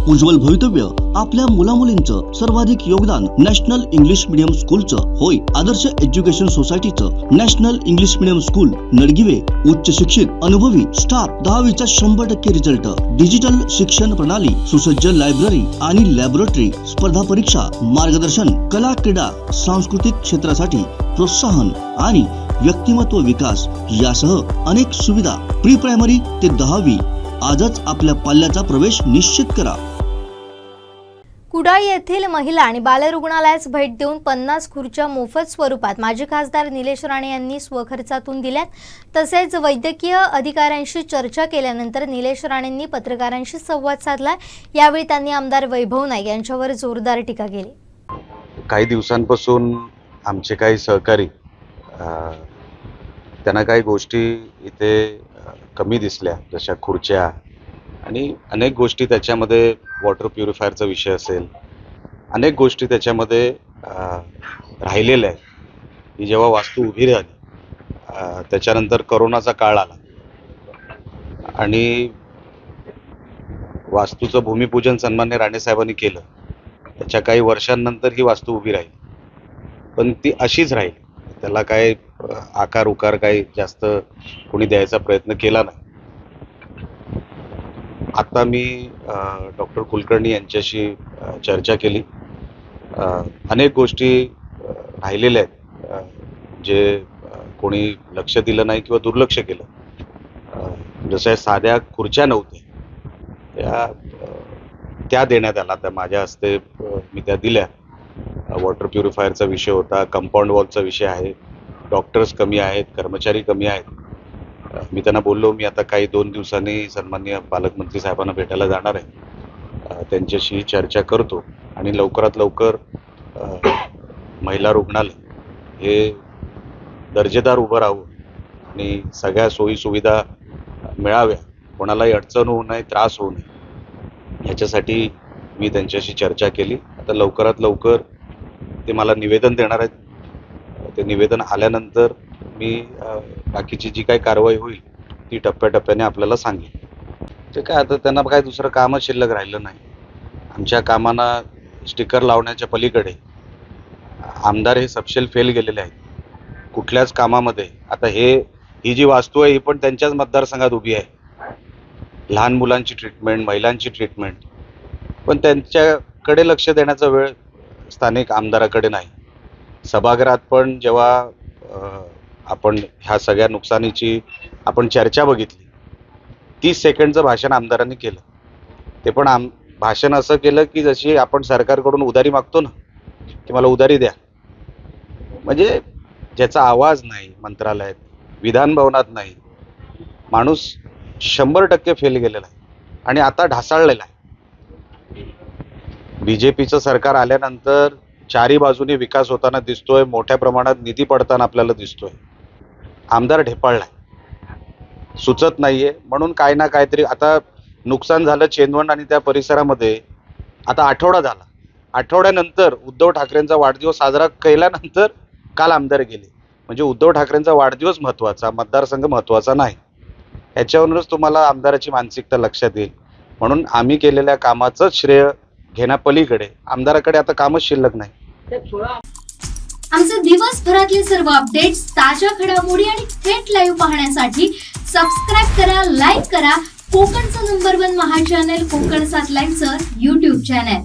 उज्ज्वल भवितव्य आपल्या मुलामुलींचं सर्वाधिक योगदान नॅशनल इंग्लिश मीडियम स्कूलचं होय। आदर्श एज्युकेशन सोसायटीचं national English medium school Nadgive उच्च शिक्षित अनुभवी स्टाफ 10वीचा 100% रिझल्ट, डिजिटल शिक्षण प्रणाली, सुसज्ज लायब्ररी आणि लॅबोरेटरी, स्पर्धा परीक्षा मार्गदर्शन, कला क्रीडा सांस्कृतिक क्षेत्रासाठी प्रोत्साहन आणि व्यक्तिमत्व विकास यासह अनेक सुविधा। प्री प्रायमरी ते 10वी आजच आपल्या पाल्याचा प्रवेश निश्चित करा। कुडाळ येथील महिला आणि बाल रुग्णालयास भेट देऊन 50 खुर्च्या मोफत स्वरूपात माजी खासदार निलेश राणे यांनी स्वखर्चातून दिल्यात। तसेच वैद्यकीय अधिकाऱ्यांशी चर्चा केल्यानंतर निलेश राणेंनी पत्रकारांशी संवाद साधला। यावेळी त्यांनी आमदार वैभव नाईक यांच्यावर जोरदार टीका केली। काही दिवसांपासून आमचे काही सहकारी त्यांना काही गोष्टी इथे कमी दिसल्या, जशा खुर्च्या आणि अनेक गोष्टी त्याच्यामध्ये, वॉटर प्युरिफायरचा विषय असेल, अनेक गोष्टी त्याच्यामध्ये राहिलेल्या आहेत की जेव्हा वास्तू उभी राहिली त्याच्यानंतर करोनाचा काळ आला आणि वास्तूचं भूमिपूजन सन्मान्य राणे साहेबांनी केलं। त्याच्या काही वर्षांनंतर ही वास्तू उभी राहिली, पण ती अशीच राहील, त्याला काय आकार उकार काही जास्त कोणी द्यायचा प्रयत्न केला नाही। आता मी डॉक्टर कुलकर्णी यांच्याशी चर्चा केली। अनेक गोष्टी राहिलेल्या आहेत जे कोणी लक्ष दिलं नाही किंवा दुर्लक्ष केलं। जसं साध्या खुर्च्या नव्हत्या त्या देण्यात आला, त्या माझ्या हस्ते मी त्या दिल्या। वॉटर प्युरिफायरचा विषय होता, कंपाऊंड वॉलचा विषय आहे, डॉक्टर्स कमी आहेत, कर्मचारी कमी आहेत। मी त्यांना बोललो मी आता काही 2 दिवसांनी सन्माननीय पालकमंत्री साहेबांना भेटायला जाणार आहे, त्यांच्याशी चर्चा करतो आणि लवकरात लवकर महिला रुग्णालय हे दर्जेदार उभं राहावं आणि सगळ्या सोयी सुविधा मिळाव्या, कोणालाही अडचण होऊ नये, त्रास होऊ नये, ह्याच्यासाठी मी त्यांच्याशी चर्चा केली। आता लवकरात लवकर ते मला निवेदन देणार आहेत। ते निवेदन आल्यानंतर मी बाकीची जी काही कारवाई होईल ती टप्प्याटप्प्याने आपल्याला सांगेन। ते काय आता त्यांना काय दुसरं कामच शिल्लक राहिलं नाही। आमच्या कामांना स्टिकर लावण्याच्या पलीकडे आमदार हे सपशेल फेल गेलेले आहेत कुठल्याच कामामध्ये। आता ही जी वास्तू आहे ही पण त्यांच्याच मतदारसंघात उभी आहे, लहान मुलांची ट्रीटमेंट, महिलांची ट्रीटमेंट, पण त्यांच्याकडे लक्ष देण्याचा वेळ स्थानिक आमदाराकडे नाही। सभागृहात पण जेव्हा आपण ह्या सगळ्या नुकसानीची आपण चर्चा बघितली, 30 सेकंडचं भाषण आमदारांनी केलं। ते पण भाषण असं केलं की जशी आपण सरकारकडून उधारी मागतो ना, की मला उधारी द्या, म्हणजे ज्याचा आवाज नाही मंत्रालयात, विधान भवनात नाही, माणूस 100% फेल गेलेला आहे आणि आता ढासळलेला आहे। बीजेपीचं सरकार आल्यानंतर चारी बाजूनी विकास होताना दिसतोय, मोठ्या प्रमाणात निधी पडताना आपल्याला दिसतोय। आमदार ढेपाळलाय, सुचत नाहीये, म्हणून काय ना काहीतरी आता नुकसान झालं चेंदवड आणि त्या परिसरामध्ये। आता आठवडा झाला, आठवड्यानंतर उद्धव ठाकरेंचा वाढदिवस साजरा केल्यानंतर काल आमदार गेले, म्हणजे उद्धव ठाकरेंचा वाढदिवस महत्वाचा, मतदारसंघ महत्वाचा नाही। याच्यावरूनच तुम्हाला आमदाराची मानसिकता लक्षात येईल। म्हणून आम्ही केलेल्या कामाचं श्रेय घेण्यापलीकडे आमदाराकडे आता कामच शिल्लक नाही। आमचे दिवसभरातले सर्व अपडेट्स, ताज्या घडामोडी आणि थेट लाईव्ह पाहण्यासाठी सबस्क्राईब करा, लाईक करा कोकणचं नंबर 1 महा चॅनल कोकण 7 लाईव्हचं YouTube चॅनल।